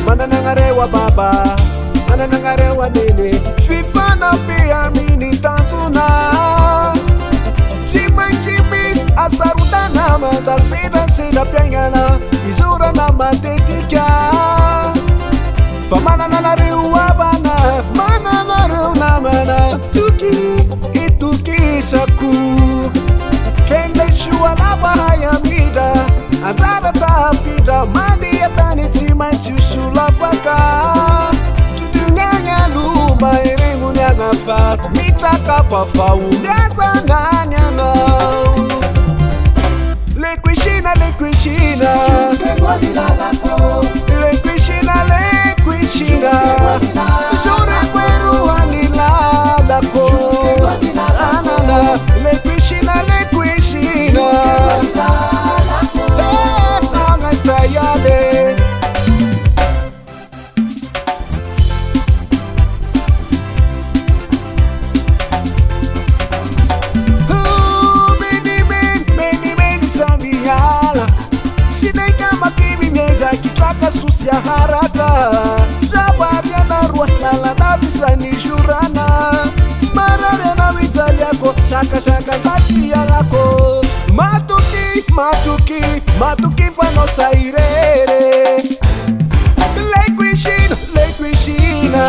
mananangarewa baba, mananangarewa nene, fifana pia mini tanzuna. Chimis asaruta nama, sida piangana, izura nama tetika. Fa mananangarewa bana, mananangarewa namana, tuki saku. Fende shua la bahaya mida, anzada tapida, madi atani tima chusula faka. Tudunyanya luma iringu nyanafa, mitaka pafa uliaza nganyana. Lequishina, lequishina, lequishina, zure kweru anila lako. Anana, lequishina, lequishina, nanga sayale. Sucia haraka Jababia na ruatala na visa ni jurana Marare na vitali yako Shaka tasi ya lako Matuki fano sairere Lequishina